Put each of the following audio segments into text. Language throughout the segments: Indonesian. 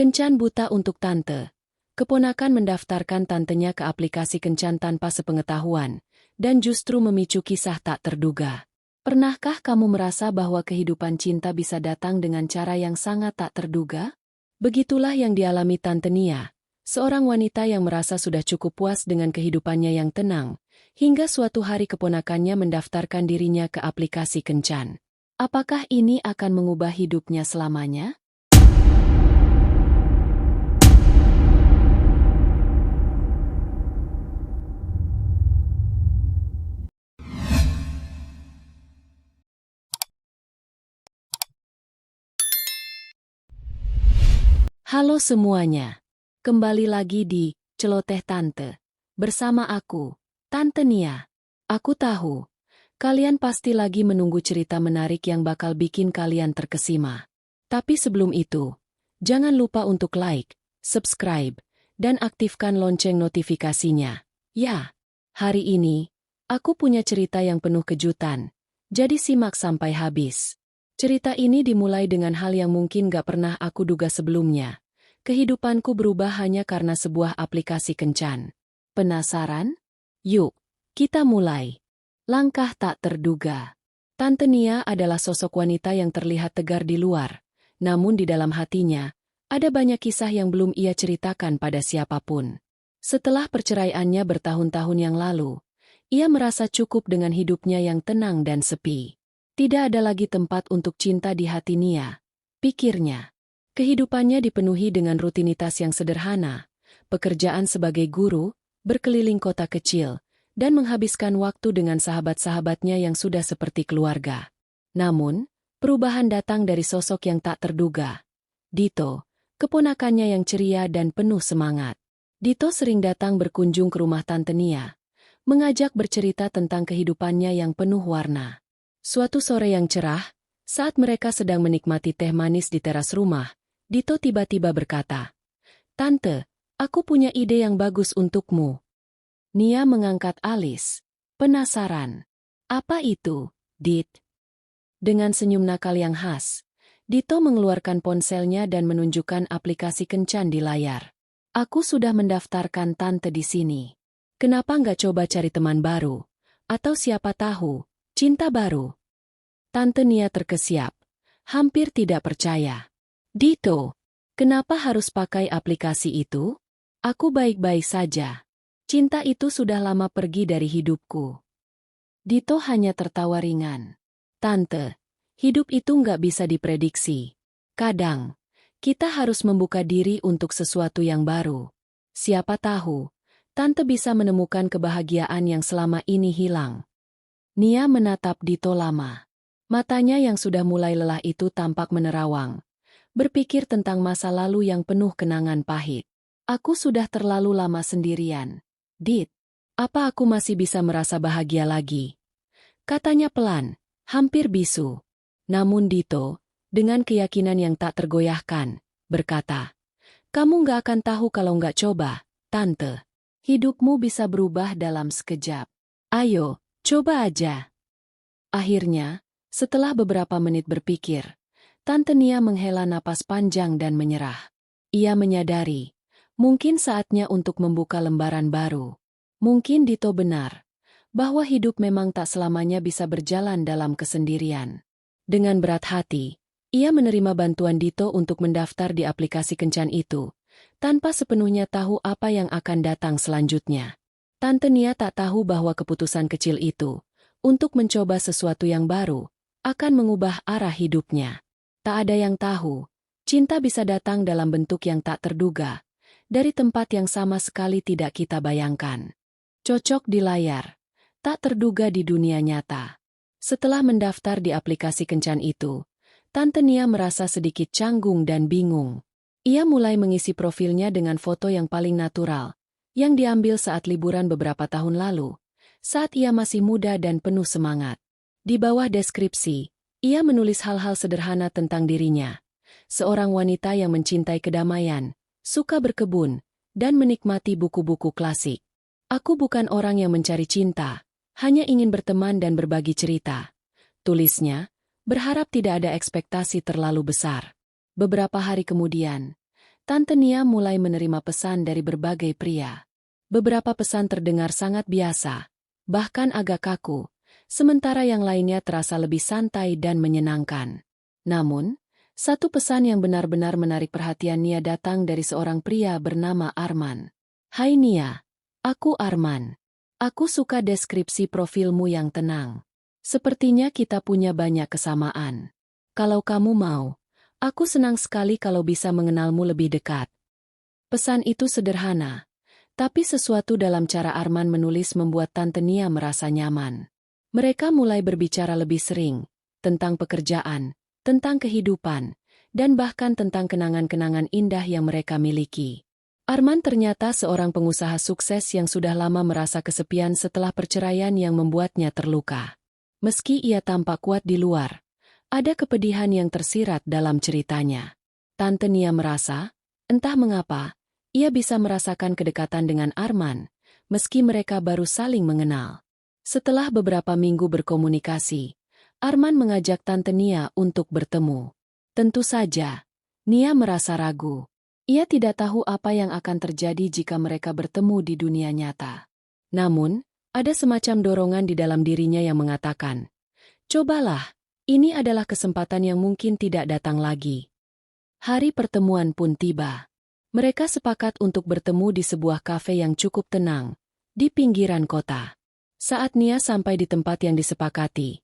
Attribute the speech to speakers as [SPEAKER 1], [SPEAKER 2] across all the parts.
[SPEAKER 1] Kencan buta untuk tante. Keponakan mendaftarkan tantenya ke aplikasi kencan tanpa sepengetahuan, dan justru memicu kisah tak terduga. Pernahkah kamu merasa bahwa kehidupan cinta bisa datang dengan cara yang sangat tak terduga? Begitulah yang dialami Tante Nia, seorang wanita yang merasa sudah cukup puas dengan kehidupannya yang tenang, hingga suatu hari keponakannya mendaftarkan dirinya ke aplikasi kencan. Apakah ini akan mengubah hidupnya selamanya? Halo semuanya. Kembali lagi di Celoteh Tante. Bersama aku, Tante Nia. Aku tahu, kalian pasti lagi menunggu cerita menarik yang bakal bikin kalian terkesima. Tapi sebelum itu, jangan lupa untuk like, subscribe, dan aktifkan lonceng notifikasinya. Ya, hari ini, aku punya cerita yang penuh kejutan. Jadi simak sampai habis. Cerita ini dimulai dengan hal yang mungkin gak pernah aku duga sebelumnya. Kehidupanku berubah hanya karena sebuah aplikasi kencan. Penasaran? Yuk, kita mulai. Langkah tak terduga. Tante Nia adalah sosok wanita yang terlihat tegar di luar, namun di dalam hatinya, ada banyak kisah yang belum ia ceritakan pada siapapun. Setelah perceraiannya bertahun-tahun yang lalu, ia merasa cukup dengan hidupnya yang tenang dan sepi. Tidak ada lagi tempat untuk cinta di hati Nia, pikirnya. Kehidupannya dipenuhi dengan rutinitas yang sederhana, pekerjaan sebagai guru, berkeliling kota kecil, dan menghabiskan waktu dengan sahabat-sahabatnya yang sudah seperti keluarga. Namun, perubahan datang dari sosok yang tak terduga. Dito, keponakannya yang ceria dan penuh semangat. Dito sering datang berkunjung ke rumah Tante Nia, mengajak bercerita tentang kehidupannya yang penuh warna. Suatu sore yang cerah, saat mereka sedang menikmati teh manis di teras rumah, Dito tiba-tiba berkata, "Tante, aku punya ide yang bagus untukmu." Nia mengangkat alis, penasaran. "Apa itu, Dit?" Dengan senyum nakal yang khas, Dito mengeluarkan ponselnya dan menunjukkan aplikasi kencan di layar. "Aku sudah mendaftarkan tante di sini. Kenapa nggak coba cari teman baru? Atau siapa tahu, cinta baru?" Tante Nia terkesiap, hampir tidak percaya. "Dito, kenapa harus pakai aplikasi itu? Aku baik-baik saja. Cinta itu sudah lama pergi dari hidupku." Dito hanya tertawa ringan. "Tante, hidup itu nggak bisa diprediksi. Kadang, kita harus membuka diri untuk sesuatu yang baru. Siapa tahu, tante bisa menemukan kebahagiaan yang selama ini hilang." Nia menatap Dito lama. Matanya yang sudah mulai lelah itu tampak menerawang, berpikir tentang masa lalu yang penuh kenangan pahit. "Aku sudah terlalu lama sendirian. Dit, apa aku masih bisa merasa bahagia lagi?" Katanya pelan, hampir bisu. Namun Dito, dengan keyakinan yang tak tergoyahkan, berkata, "Kamu nggak akan tahu kalau nggak coba, Tante. Hidupmu bisa berubah dalam sekejap. Ayo, coba aja." Akhirnya, setelah beberapa menit berpikir, Tante Nia menghela napas panjang dan menyerah. Ia menyadari, mungkin saatnya untuk membuka lembaran baru. Mungkin Dito benar, bahwa hidup memang tak selamanya bisa berjalan dalam kesendirian. Dengan berat hati, ia menerima bantuan Dito untuk mendaftar di aplikasi kencan itu, tanpa sepenuhnya tahu apa yang akan datang selanjutnya. Tante Nia tak tahu bahwa keputusan kecil itu, untuk mencoba sesuatu yang baru, akan mengubah arah hidupnya. Tak ada yang tahu, cinta bisa datang dalam bentuk yang tak terduga, dari tempat yang sama sekali tidak kita bayangkan. Cocok di layar, tak terduga di dunia nyata. Setelah mendaftar di aplikasi kencan itu, Tante Nia merasa sedikit canggung dan bingung. Ia mulai mengisi profilnya dengan foto yang paling natural, yang diambil saat liburan beberapa tahun lalu, saat ia masih muda dan penuh semangat. Di bawah deskripsi, ia menulis hal-hal sederhana tentang dirinya. Seorang wanita yang mencintai kedamaian, suka berkebun, dan menikmati buku-buku klasik. "Aku bukan orang yang mencari cinta, hanya ingin berteman dan berbagi cerita," tulisnya, berharap tidak ada ekspektasi terlalu besar. Beberapa hari kemudian, Tante Nia mulai menerima pesan dari berbagai pria. Beberapa pesan terdengar sangat biasa, bahkan agak kaku, sementara yang lainnya terasa lebih santai dan menyenangkan. Namun, satu pesan yang benar-benar menarik perhatian Nia datang dari seorang pria bernama Arman. "Hai Nia, aku Arman. Aku suka deskripsi profilmu yang tenang. Sepertinya kita punya banyak kesamaan. Kalau kamu mau, aku senang sekali kalau bisa mengenalmu lebih dekat." Pesan itu sederhana, tapi sesuatu dalam cara Arman menulis membuat Tante Nia merasa nyaman. Mereka mulai berbicara lebih sering, tentang pekerjaan, tentang kehidupan, dan bahkan tentang kenangan-kenangan indah yang mereka miliki. Arman ternyata seorang pengusaha sukses yang sudah lama merasa kesepian setelah perceraian yang membuatnya terluka. Meski ia tampak kuat di luar, ada kepedihan yang tersirat dalam ceritanya. Tante Nia merasa, entah mengapa, ia bisa merasakan kedekatan dengan Arman, meski mereka baru saling mengenal. Setelah beberapa minggu berkomunikasi, Arman mengajak Tante Nia untuk bertemu. Tentu saja, Nia merasa ragu. Ia tidak tahu apa yang akan terjadi jika mereka bertemu di dunia nyata. Namun, ada semacam dorongan di dalam dirinya yang mengatakan, "Cobalah, ini adalah kesempatan yang mungkin tidak datang lagi." Hari pertemuan pun tiba. Mereka sepakat untuk bertemu di sebuah kafe yang cukup tenang, di pinggiran kota. Saat Nia sampai di tempat yang disepakati,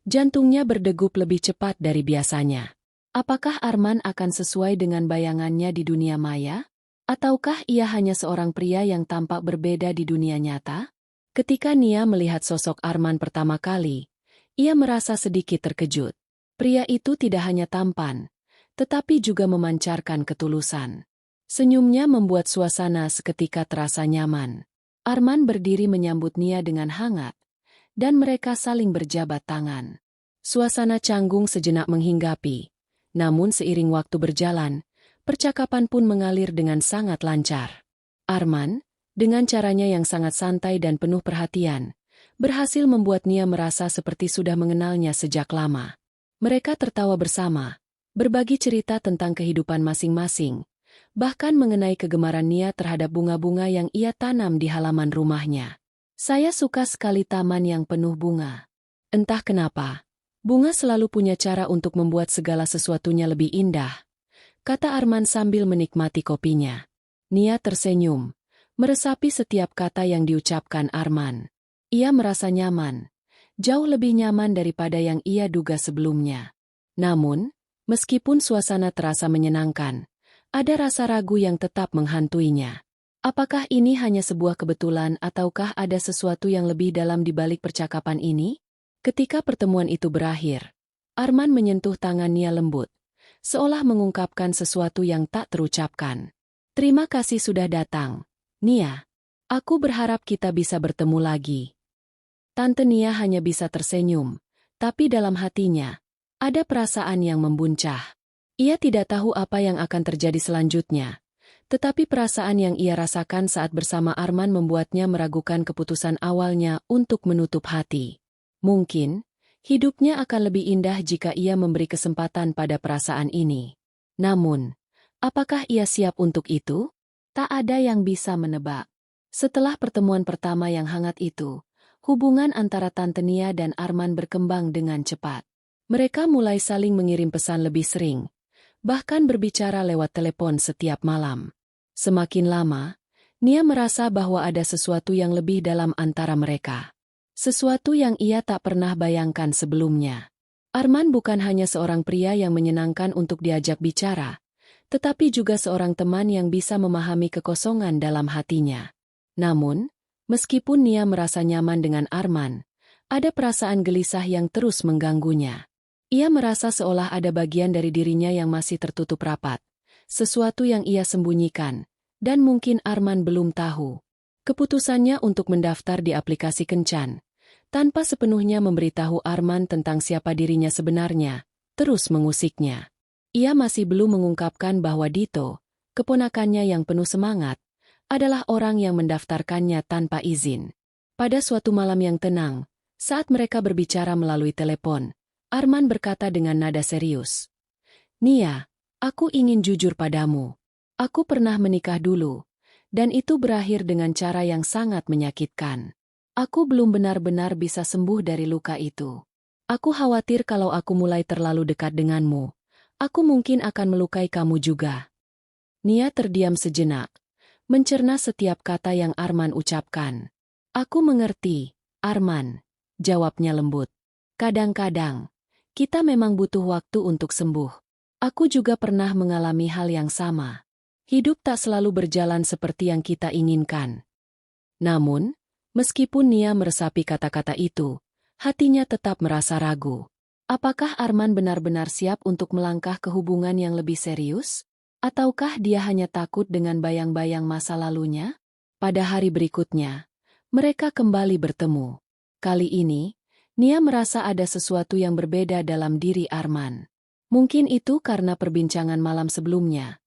[SPEAKER 1] jantungnya berdegup lebih cepat dari biasanya. Apakah Arman akan sesuai dengan bayangannya di dunia maya? Ataukah ia hanya seorang pria yang tampak berbeda di dunia nyata? Ketika Nia melihat sosok Arman pertama kali, ia merasa sedikit terkejut. Pria itu tidak hanya tampan, tetapi juga memancarkan ketulusan. Senyumnya membuat suasana seketika terasa nyaman. Arman berdiri menyambut Nia dengan hangat, dan mereka saling berjabat tangan. Suasana canggung sejenak menghinggapi, namun seiring waktu berjalan, percakapan pun mengalir dengan sangat lancar. Arman, dengan caranya yang sangat santai dan penuh perhatian, berhasil membuat Nia merasa seperti sudah mengenalnya sejak lama. Mereka tertawa bersama, berbagi cerita tentang kehidupan masing-masing, bahkan mengenai kegemaran Nia terhadap bunga-bunga yang ia tanam di halaman rumahnya. "Saya suka sekali taman yang penuh bunga. Entah kenapa, bunga selalu punya cara untuk membuat segala sesuatunya lebih indah," kata Arman sambil menikmati kopinya. Nia tersenyum, meresapi setiap kata yang diucapkan Arman. Ia merasa nyaman, jauh lebih nyaman daripada yang ia duga sebelumnya. Namun, meskipun suasana terasa menyenangkan, ada rasa ragu yang tetap menghantuinya. Apakah ini hanya sebuah kebetulan ataukah ada sesuatu yang lebih dalam di balik percakapan ini? Ketika pertemuan itu berakhir, Arman menyentuh tangan Nia lembut, seolah mengungkapkan sesuatu yang tak terucapkan. "Terima kasih sudah datang, Nia. Aku berharap kita bisa bertemu lagi." Tante Nia hanya bisa tersenyum, tapi dalam hatinya, ada perasaan yang membuncah. Ia tidak tahu apa yang akan terjadi selanjutnya, tetapi perasaan yang ia rasakan saat bersama Arman membuatnya meragukan keputusan awalnya untuk menutup hati. Mungkin, hidupnya akan lebih indah jika ia memberi kesempatan pada perasaan ini. Namun, apakah ia siap untuk itu? Tak ada yang bisa menebak. Setelah pertemuan pertama yang hangat itu, hubungan antara Tante Nia dan Arman berkembang dengan cepat. Mereka mulai saling mengirim pesan lebih sering, bahkan berbicara lewat telepon setiap malam. Semakin lama, Nia merasa bahwa ada sesuatu yang lebih dalam antara mereka. Sesuatu yang ia tak pernah bayangkan sebelumnya. Arman bukan hanya seorang pria yang menyenangkan untuk diajak bicara, tetapi juga seorang teman yang bisa memahami kekosongan dalam hatinya. Namun, meskipun Nia merasa nyaman dengan Arman, ada perasaan gelisah yang terus mengganggunya. Ia merasa seolah ada bagian dari dirinya yang masih tertutup rapat, sesuatu yang ia sembunyikan, dan mungkin Arman belum tahu. Keputusannya untuk mendaftar di aplikasi Kencan, tanpa sepenuhnya memberitahu Arman tentang siapa dirinya sebenarnya, terus mengusiknya. Ia masih belum mengungkapkan bahwa Dito, keponakannya yang penuh semangat, adalah orang yang mendaftarkannya tanpa izin. Pada suatu malam yang tenang, saat mereka berbicara melalui telepon, Arman berkata dengan nada serius, "Nia, aku ingin jujur padamu. Aku pernah menikah dulu, dan itu berakhir dengan cara yang sangat menyakitkan. Aku belum benar-benar bisa sembuh dari luka itu. Aku khawatir kalau aku mulai terlalu dekat denganmu, aku mungkin akan melukai kamu juga. Nia terdiam sejenak, mencerna setiap kata yang Arman ucapkan. Aku mengerti, Arman, jawabnya lembut. Kadang-kadang, kita memang butuh waktu untuk sembuh. Aku juga pernah mengalami hal yang sama. Hidup tak selalu berjalan seperti yang kita inginkan. Namun, meskipun Nia meresapi kata-kata itu, hatinya tetap merasa ragu. Apakah Arman benar-benar siap untuk melangkah ke hubungan yang lebih serius? Ataukah dia hanya takut dengan bayang-bayang masa lalunya? Pada hari berikutnya, mereka kembali bertemu. Kali ini, Nia merasa ada sesuatu yang berbeda dalam diri Arman. Mungkin itu karena perbincangan malam sebelumnya,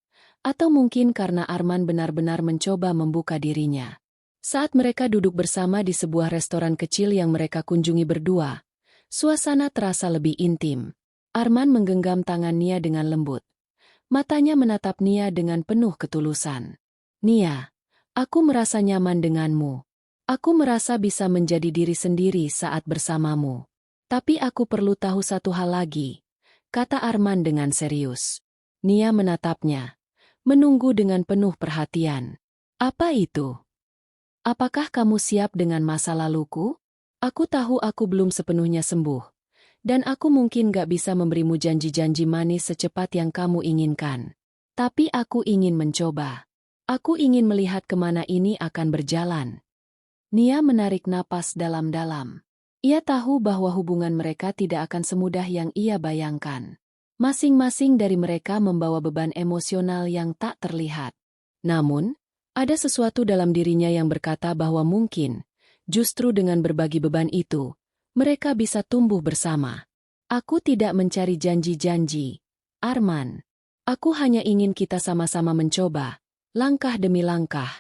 [SPEAKER 1] atau mungkin karena Arman benar-benar mencoba membuka dirinya. Saat mereka duduk bersama di sebuah restoran kecil yang mereka kunjungi berdua, suasana terasa lebih intim. Arman menggenggam tangan Nia dengan lembut. Matanya menatap Nia dengan penuh ketulusan. Nia, aku merasa nyaman denganmu. Aku merasa bisa menjadi diri sendiri saat bersamamu. Tapi aku perlu tahu satu hal lagi, kata Arman dengan serius. Nia menatapnya, menunggu dengan penuh perhatian. Apa itu? Apakah kamu siap dengan masa laluku? Aku tahu aku belum sepenuhnya sembuh. Dan aku mungkin gak bisa memberimu janji-janji manis secepat yang kamu inginkan. Tapi aku ingin mencoba. Aku ingin melihat kemana ini akan berjalan. Nia menarik napas dalam-dalam. Ia tahu bahwa hubungan mereka tidak akan semudah yang ia bayangkan. Masing-masing dari mereka membawa beban emosional yang tak terlihat. Namun, ada sesuatu dalam dirinya yang berkata bahwa mungkin, justru dengan berbagi beban itu, mereka bisa tumbuh bersama. Aku tidak mencari janji-janji, Arman. Aku hanya ingin kita sama-sama mencoba, langkah demi langkah,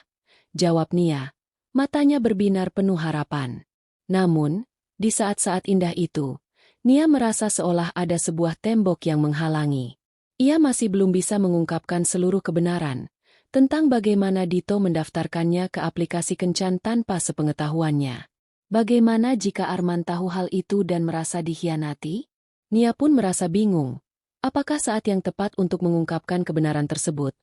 [SPEAKER 1] jawab Nia, matanya berbinar penuh harapan. Namun, di saat-saat indah itu, Nia merasa seolah ada sebuah tembok yang menghalangi. Ia masih belum bisa mengungkapkan seluruh kebenaran tentang bagaimana Dito mendaftarkannya ke aplikasi kencan tanpa sepengetahuannya. Bagaimana jika Arman tahu hal itu dan merasa dikhianati? Nia pun merasa bingung. Apakah saat yang tepat untuk mengungkapkan kebenaran tersebut?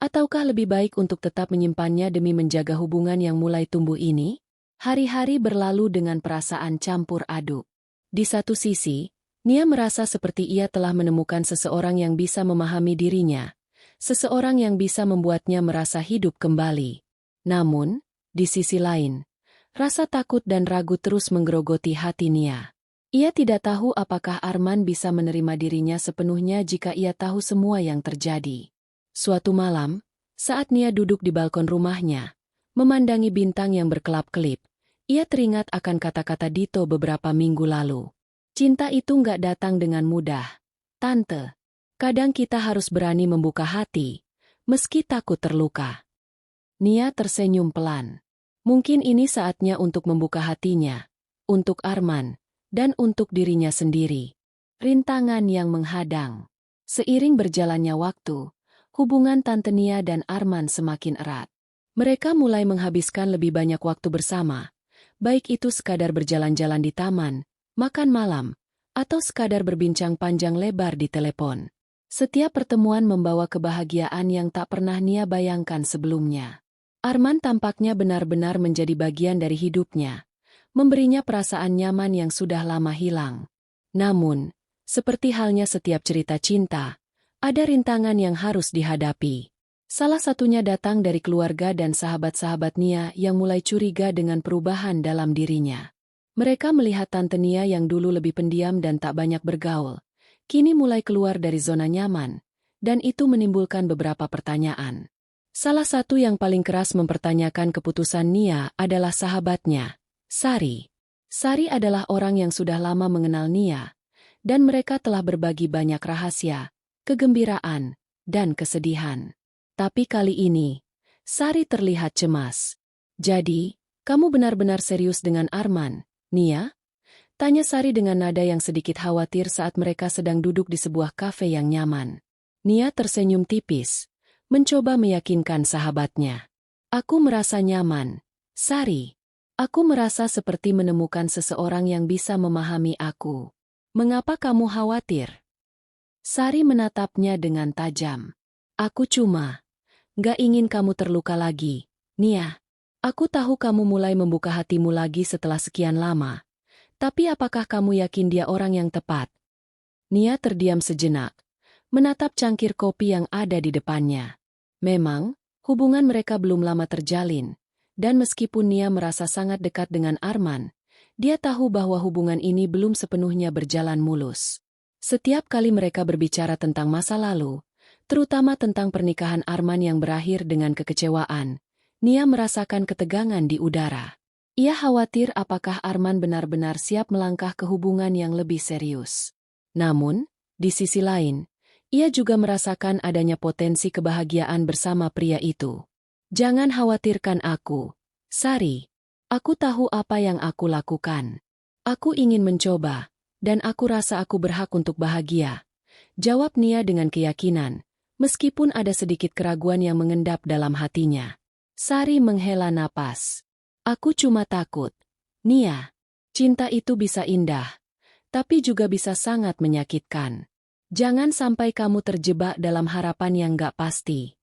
[SPEAKER 1] Ataukah lebih baik untuk tetap menyimpannya demi menjaga hubungan yang mulai tumbuh ini? Hari-hari berlalu dengan perasaan campur aduk. Di satu sisi, Nia merasa seperti ia telah menemukan seseorang yang bisa memahami dirinya. Seseorang yang bisa membuatnya merasa hidup kembali. Namun, di sisi lain, rasa takut dan ragu terus menggerogoti hati Nia. Ia tidak tahu apakah Arman bisa menerima dirinya sepenuhnya jika ia tahu semua yang terjadi. Suatu malam, saat Nia duduk di balkon rumahnya, memandangi bintang yang berkelap-kelip, ia teringat akan kata-kata Dito beberapa minggu lalu. Cinta itu nggak datang dengan mudah, Tante. Kadang kita harus berani membuka hati, meski takut terluka. Nia tersenyum pelan. Mungkin ini saatnya untuk membuka hatinya, untuk Arman, dan untuk dirinya sendiri. Rintangan yang menghadang. Seiring berjalannya waktu, hubungan Tante Nia dan Arman semakin erat. Mereka mulai menghabiskan lebih banyak waktu bersama, baik itu sekadar berjalan-jalan di taman, makan malam, atau sekadar berbincang panjang lebar di telepon. Setiap pertemuan membawa kebahagiaan yang tak pernah Nia bayangkan sebelumnya. Arman tampaknya benar-benar menjadi bagian dari hidupnya, memberinya perasaan nyaman yang sudah lama hilang. Namun, seperti halnya setiap cerita cinta, ada rintangan yang harus dihadapi. Salah satunya datang dari keluarga dan sahabat-sahabat Nia yang mulai curiga dengan perubahan dalam dirinya. Mereka melihat Tante Nia yang dulu lebih pendiam dan tak banyak bergaul, kini mulai keluar dari zona nyaman, dan itu menimbulkan beberapa pertanyaan. Salah satu yang paling keras mempertanyakan keputusan Nia adalah sahabatnya, Sari. Sari adalah orang yang sudah lama mengenal Nia, dan mereka telah berbagi banyak rahasia, kegembiraan, dan kesedihan. Tapi kali ini, Sari terlihat cemas. Jadi, kamu benar-benar serius dengan Arman, Nia? Tanya Sari dengan nada yang sedikit khawatir saat mereka sedang duduk di sebuah kafe yang nyaman. Nia tersenyum tipis, mencoba meyakinkan sahabatnya. Aku merasa nyaman, Sari. Aku merasa seperti menemukan seseorang yang bisa memahami aku. Mengapa kamu khawatir? Sari menatapnya dengan tajam. Aku cuma gak ingin kamu terluka lagi, Nia. Aku tahu kamu mulai membuka hatimu lagi setelah sekian lama. Tapi apakah kamu yakin dia orang yang tepat? Nia terdiam sejenak, menatap cangkir kopi yang ada di depannya. Memang, hubungan mereka belum lama terjalin. Dan meskipun Nia merasa sangat dekat dengan Arman, dia tahu bahwa hubungan ini belum sepenuhnya berjalan mulus. Setiap kali mereka berbicara tentang masa lalu, terutama tentang pernikahan Arman yang berakhir dengan kekecewaan, Nia merasakan ketegangan di udara. Ia khawatir apakah Arman benar-benar siap melangkah ke hubungan yang lebih serius. Namun, di sisi lain, ia juga merasakan adanya potensi kebahagiaan bersama pria itu. Jangan khawatirkan aku, Sari. Aku tahu apa yang aku lakukan. Aku ingin mencoba, dan aku rasa aku berhak untuk bahagia. Jawab Nia dengan keyakinan, meskipun ada sedikit keraguan yang mengendap dalam hatinya. Sari menghela napas. Aku cuma takut. Nia, cinta itu bisa indah, tapi juga bisa sangat menyakitkan. Jangan sampai kamu terjebak dalam harapan yang gak pasti.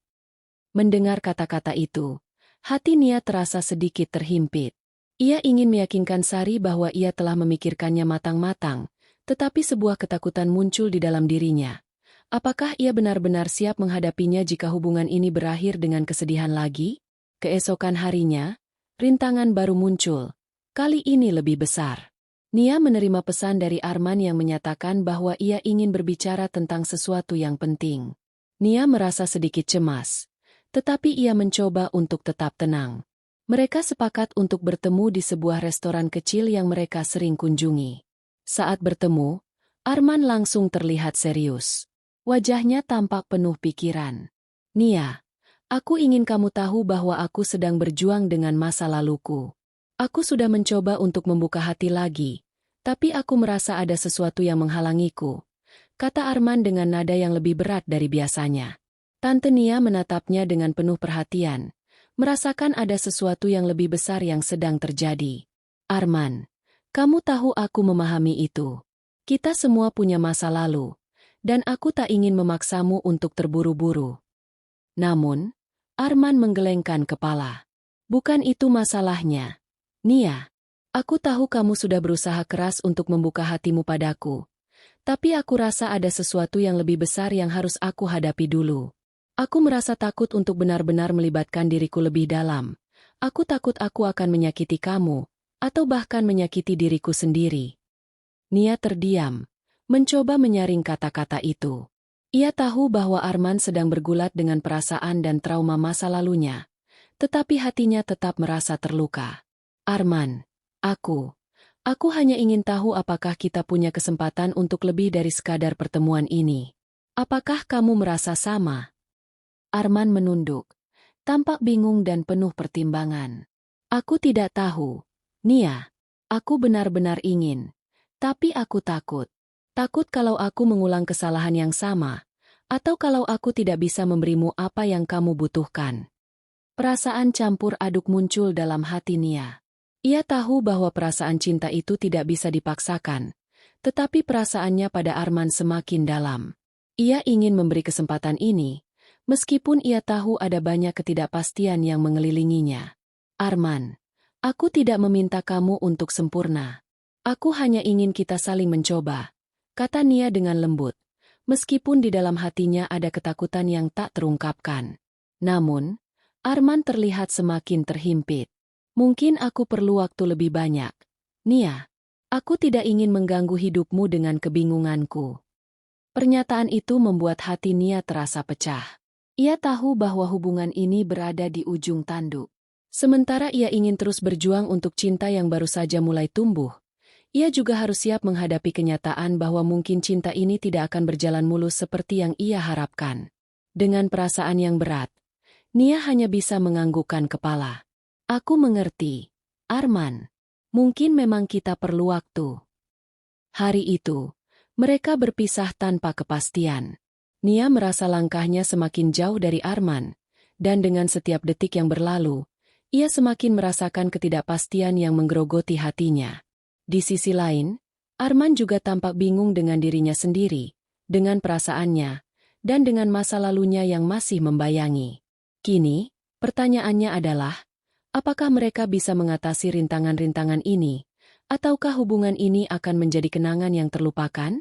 [SPEAKER 1] Mendengar kata-kata itu, hati Nia terasa sedikit terhimpit. Ia ingin meyakinkan Sari bahwa ia telah memikirkannya matang-matang, tetapi sebuah ketakutan muncul di dalam dirinya. Apakah ia benar-benar siap menghadapinya jika hubungan ini berakhir dengan kesedihan lagi? Keesokan harinya, rintangan baru muncul. Kali ini lebih besar. Nia menerima pesan dari Arman yang menyatakan bahwa ia ingin berbicara tentang sesuatu yang penting. Nia merasa sedikit cemas. Tetapi ia mencoba untuk tetap tenang. Mereka sepakat untuk bertemu di sebuah restoran kecil yang mereka sering kunjungi. Saat bertemu, Arman langsung terlihat serius. Wajahnya tampak penuh pikiran. Nia, aku ingin kamu tahu bahwa aku sedang berjuang dengan masa laluku. Aku sudah mencoba untuk membuka hati lagi, tapi aku merasa ada sesuatu yang menghalangiku, kata Arman dengan nada yang lebih berat dari biasanya. Tante Nia menatapnya dengan penuh perhatian, merasakan ada sesuatu yang lebih besar yang sedang terjadi. Arman, kamu tahu aku memahami itu. Kita semua punya masa lalu, dan aku tak ingin memaksamu untuk terburu-buru. Namun, Arman menggelengkan kepala. Bukan itu masalahnya. Nia, aku tahu kamu sudah berusaha keras untuk membuka hatimu padaku, tapi aku rasa ada sesuatu yang lebih besar yang harus aku hadapi dulu. Aku merasa takut untuk benar-benar melibatkan diriku lebih dalam. Aku takut aku akan menyakiti kamu, atau bahkan menyakiti diriku sendiri. Nia terdiam, mencoba menyaring kata-kata itu. Ia tahu bahwa Arman sedang bergulat dengan perasaan dan trauma masa lalunya, tetapi hatinya tetap merasa terluka. Arman, aku hanya ingin tahu apakah kita punya kesempatan untuk lebih dari sekadar pertemuan ini. Apakah kamu merasa sama? Arman menunduk, tampak bingung dan penuh pertimbangan. Aku tidak tahu, Nia. Aku benar-benar ingin, tapi aku takut. Takut kalau aku mengulang kesalahan yang sama, atau kalau aku tidak bisa memberimu apa yang kamu butuhkan. Perasaan campur aduk muncul dalam hati Nia. Ia tahu bahwa perasaan cinta itu tidak bisa dipaksakan, tetapi perasaannya pada Arman semakin dalam. Ia ingin memberi kesempatan ini, meskipun ia tahu ada banyak ketidakpastian yang mengelilinginya. Arman, aku tidak meminta kamu untuk sempurna. Aku hanya ingin kita saling mencoba, kata Nia dengan lembut, meskipun di dalam hatinya ada ketakutan yang tak terungkapkan. Namun, Arman terlihat semakin terhimpit. Mungkin aku perlu waktu lebih banyak. Nia, aku tidak ingin mengganggu hidupmu dengan kebingunganku. Pernyataan itu membuat hati Nia terasa pecah. Ia tahu bahwa hubungan ini berada di ujung tanduk. Sementara ia ingin terus berjuang untuk cinta yang baru saja mulai tumbuh, ia juga harus siap menghadapi kenyataan bahwa mungkin cinta ini tidak akan berjalan mulus seperti yang ia harapkan. Dengan perasaan yang berat, Nia hanya bisa menganggukkan kepala. Aku mengerti, Arman. Mungkin memang kita perlu waktu. Hari itu, mereka berpisah tanpa kepastian. Nia merasa langkahnya semakin jauh dari Arman, dan dengan setiap detik yang berlalu, ia semakin merasakan ketidakpastian yang menggerogoti hatinya. Di sisi lain, Arman juga tampak bingung dengan dirinya sendiri, dengan perasaannya, dan dengan masa lalunya yang masih membayangi. Kini, pertanyaannya adalah, apakah mereka bisa mengatasi rintangan-rintangan ini, ataukah hubungan ini akan menjadi kenangan yang terlupakan?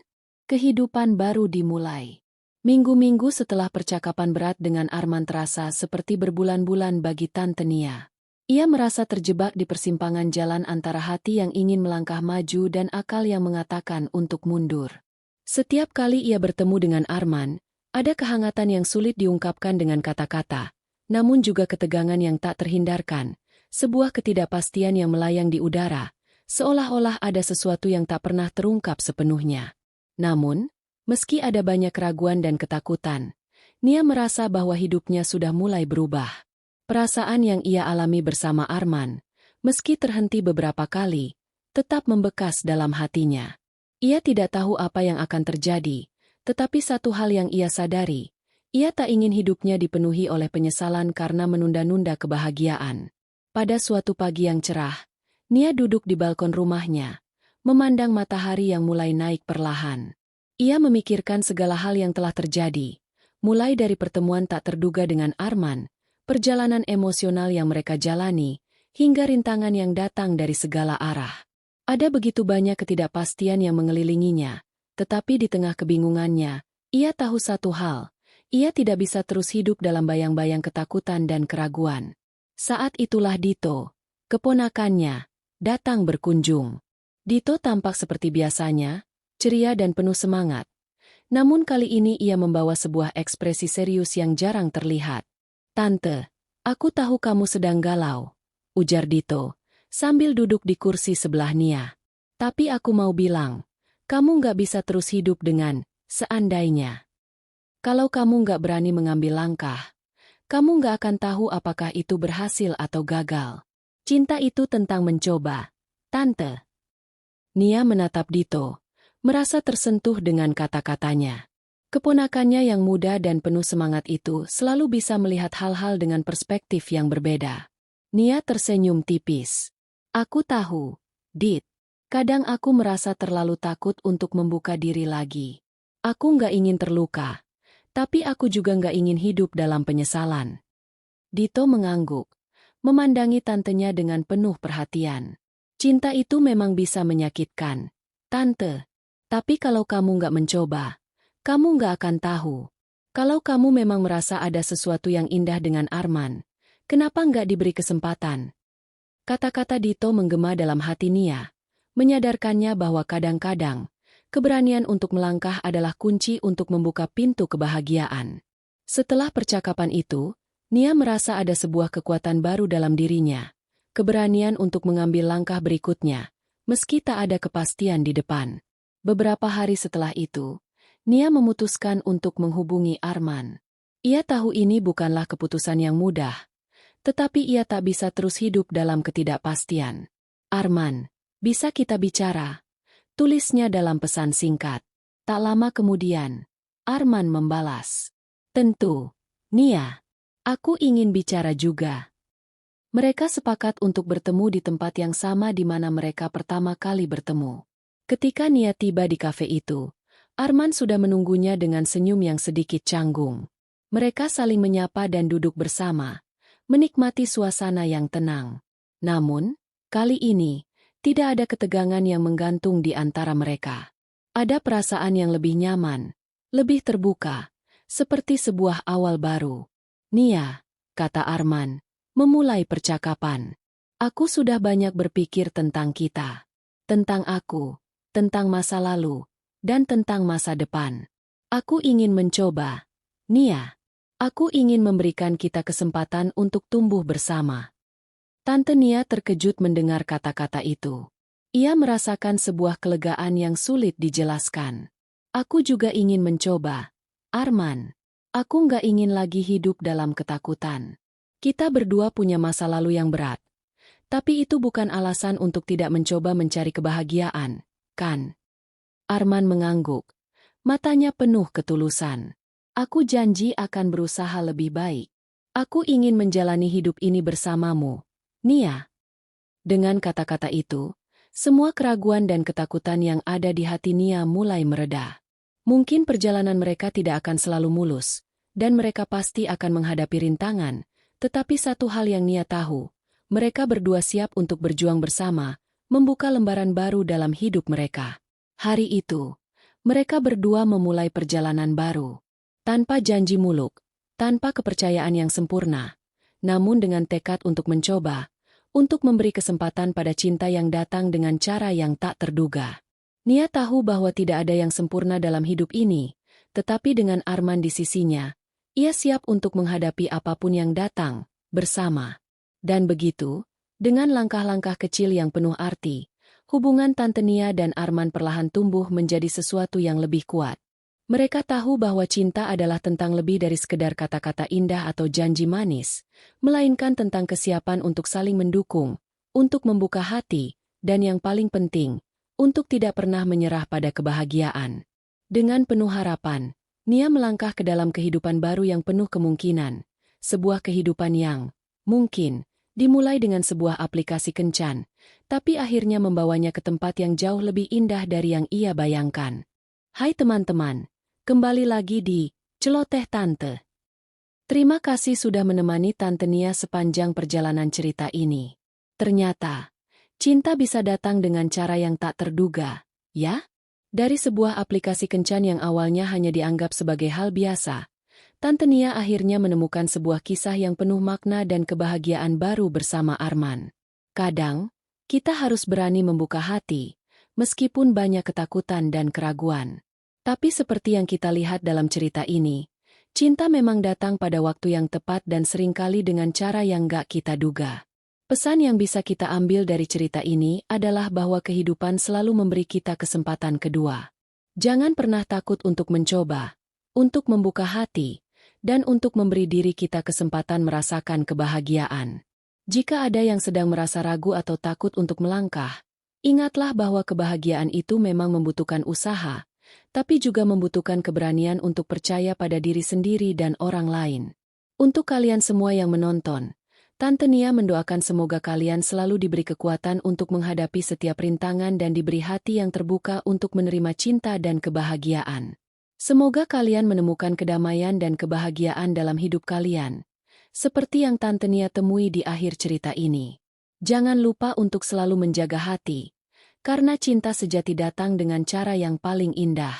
[SPEAKER 1] Kehidupan baru dimulai. Minggu-minggu setelah percakapan berat dengan Arman terasa seperti berbulan-bulan bagi Tante Nia. Ia merasa terjebak di persimpangan jalan antara hati yang ingin melangkah maju dan akal yang mengatakan untuk mundur. Setiap kali ia bertemu dengan Arman, ada kehangatan yang sulit diungkapkan dengan kata-kata, namun juga ketegangan yang tak terhindarkan, sebuah ketidakpastian yang melayang di udara, seolah-olah ada sesuatu yang tak pernah terungkap sepenuhnya. Namun, meski ada banyak keraguan dan ketakutan, Nia merasa bahwa hidupnya sudah mulai berubah. Perasaan yang ia alami bersama Arman, meski terhenti beberapa kali, tetap membekas dalam hatinya. Ia tidak tahu apa yang akan terjadi, tetapi satu hal yang ia sadari, ia tak ingin hidupnya dipenuhi oleh penyesalan karena menunda-nunda kebahagiaan. Pada suatu pagi yang cerah, Nia duduk di balkon rumahnya, memandang matahari yang mulai naik perlahan. Ia memikirkan segala hal yang telah terjadi, mulai dari pertemuan tak terduga dengan Arman, perjalanan emosional yang mereka jalani, hingga rintangan yang datang dari segala arah. Ada begitu banyak ketidakpastian yang mengelilinginya, tetapi di tengah kebingungannya, ia tahu satu hal, ia tidak bisa terus hidup dalam bayang-bayang ketakutan dan keraguan. Saat itulah Dito, keponakannya, datang berkunjung. Dito tampak seperti biasanya, ceria dan penuh semangat. Namun kali ini ia membawa sebuah ekspresi serius yang jarang terlihat. "Tante, aku tahu kamu sedang galau," ujar Dito, sambil duduk di kursi sebelah Nia. "Tapi aku mau bilang, kamu nggak bisa terus hidup dengan seandainya. Kalau kamu nggak berani mengambil langkah, kamu nggak akan tahu apakah itu berhasil atau gagal. Cinta itu tentang mencoba, Tante." Nia menatap Dito, merasa tersentuh dengan kata-katanya. Keponakannya yang muda dan penuh semangat itu selalu bisa melihat hal-hal dengan perspektif yang berbeda. Nia tersenyum tipis. "Aku tahu, Dit. Kadang aku merasa terlalu takut untuk membuka diri lagi. Aku nggak ingin terluka, tapi aku juga nggak ingin hidup dalam penyesalan." Dito mengangguk, memandangi tantenya dengan penuh perhatian. "Cinta itu memang bisa menyakitkan, Tante. Tapi kalau kamu nggak mencoba, kamu nggak akan tahu. Kalau kamu memang merasa ada sesuatu yang indah dengan Arman, kenapa nggak diberi kesempatan?" Kata-kata Dito menggema dalam hati Nia, menyadarkannya bahwa kadang-kadang, keberanian untuk melangkah adalah kunci untuk membuka pintu kebahagiaan. Setelah percakapan itu, Nia merasa ada sebuah kekuatan baru dalam dirinya, keberanian untuk mengambil langkah berikutnya, meski tak ada kepastian di depan. Beberapa hari setelah itu, Nia memutuskan untuk menghubungi Arman. Ia tahu ini bukanlah keputusan yang mudah, tetapi ia tak bisa terus hidup dalam ketidakpastian. "Arman, bisa kita bicara?" tulisnya dalam pesan singkat. Tak lama kemudian, Arman membalas. "Tentu, Nia. Aku ingin bicara juga." Mereka sepakat untuk bertemu di tempat yang sama di mana mereka pertama kali bertemu. Ketika Nia tiba di kafe itu, Arman sudah menunggunya dengan senyum yang sedikit canggung. Mereka saling menyapa dan duduk bersama, menikmati suasana yang tenang. Namun, kali ini, tidak ada ketegangan yang menggantung di antara mereka. Ada perasaan yang lebih nyaman, lebih terbuka, seperti sebuah awal baru. "Nia," kata Arman, memulai percakapan. "Aku sudah banyak berpikir tentang kita. Tentang aku, tentang masa lalu, dan tentang masa depan. Aku ingin mencoba. Nia, aku ingin memberikan kita kesempatan untuk tumbuh bersama." Tante Nia terkejut mendengar kata-kata itu. Ia merasakan sebuah kelegaan yang sulit dijelaskan. "Aku juga ingin mencoba, Arman. Aku nggak ingin lagi hidup dalam ketakutan. Kita berdua punya masa lalu yang berat. Tapi itu bukan alasan untuk tidak mencoba mencari kebahagiaan, kan?" Arman mengangguk. Matanya penuh ketulusan. Aku janji akan berusaha lebih baik. Aku ingin menjalani hidup ini bersamamu, Nia. Dengan kata-kata itu, semua keraguan dan ketakutan yang ada di hati Nia mulai mereda. Mungkin perjalanan mereka tidak akan selalu mulus, dan mereka pasti akan menghadapi rintangan, tetapi satu hal yang Nia tahu, mereka berdua siap untuk berjuang bersama, membuka lembaran baru dalam hidup mereka. Hari itu, mereka berdua memulai perjalanan baru. Tanpa janji muluk, tanpa kepercayaan yang sempurna, namun dengan tekad untuk mencoba, untuk memberi kesempatan pada cinta yang datang dengan cara yang tak terduga. Nia tahu bahwa tidak ada yang sempurna dalam hidup ini, tetapi dengan Arman di sisinya, ia siap untuk menghadapi apapun yang datang, bersama. Dan begitu, dengan langkah-langkah kecil yang penuh arti, hubungan Tante Nia dan Arman perlahan tumbuh menjadi sesuatu yang lebih kuat. Mereka tahu bahwa cinta adalah tentang lebih dari sekedar kata-kata indah atau janji manis, melainkan tentang kesiapan untuk saling mendukung, untuk membuka hati, dan yang paling penting, untuk tidak pernah menyerah pada kebahagiaan. Dengan penuh harapan, Nia melangkah ke dalam kehidupan baru yang penuh kemungkinan, sebuah kehidupan yang, mungkin, dimulai dengan sebuah aplikasi kencan, tapi akhirnya membawanya ke tempat yang jauh lebih indah dari yang ia bayangkan. Hai teman-teman, kembali lagi di Celoteh Tante. Terima kasih sudah menemani Tante Nia sepanjang perjalanan cerita ini. Ternyata, cinta bisa datang dengan cara yang tak terduga, ya? Dari sebuah aplikasi kencan yang awalnya hanya dianggap sebagai hal biasa, Tante Nia akhirnya menemukan sebuah kisah yang penuh makna dan kebahagiaan baru bersama Arman. Kadang, kita harus berani membuka hati, meskipun banyak ketakutan dan keraguan. Tapi seperti yang kita lihat dalam cerita ini, cinta memang datang pada waktu yang tepat dan seringkali dengan cara yang gak kita duga. Pesan yang bisa kita ambil dari cerita ini adalah bahwa kehidupan selalu memberi kita kesempatan kedua. Jangan pernah takut untuk mencoba, untuk membuka hati, dan untuk memberi diri kita kesempatan merasakan kebahagiaan. Jika ada yang sedang merasa ragu atau takut untuk melangkah, ingatlah bahwa kebahagiaan itu memang membutuhkan usaha, tapi juga membutuhkan keberanian untuk percaya pada diri sendiri dan orang lain. Untuk kalian semua yang menonton, Tante Nia mendoakan semoga kalian selalu diberi kekuatan untuk menghadapi setiap rintangan dan diberi hati yang terbuka untuk menerima cinta dan kebahagiaan. Semoga kalian menemukan kedamaian dan kebahagiaan dalam hidup kalian, seperti yang Tante Nia temui di akhir cerita ini. Jangan lupa untuk selalu menjaga hati, karena cinta sejati datang dengan cara yang paling indah.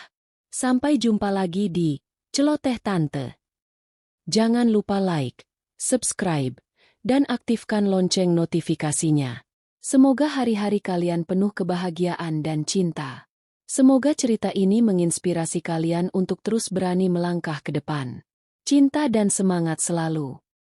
[SPEAKER 1] Sampai jumpa lagi di Celoteh Tante. Jangan lupa like, subscribe, dan aktifkan lonceng notifikasinya. Semoga hari-hari kalian penuh kebahagiaan dan cinta. Semoga cerita ini menginspirasi kalian untuk terus berani melangkah ke depan. Cinta dan semangat selalu.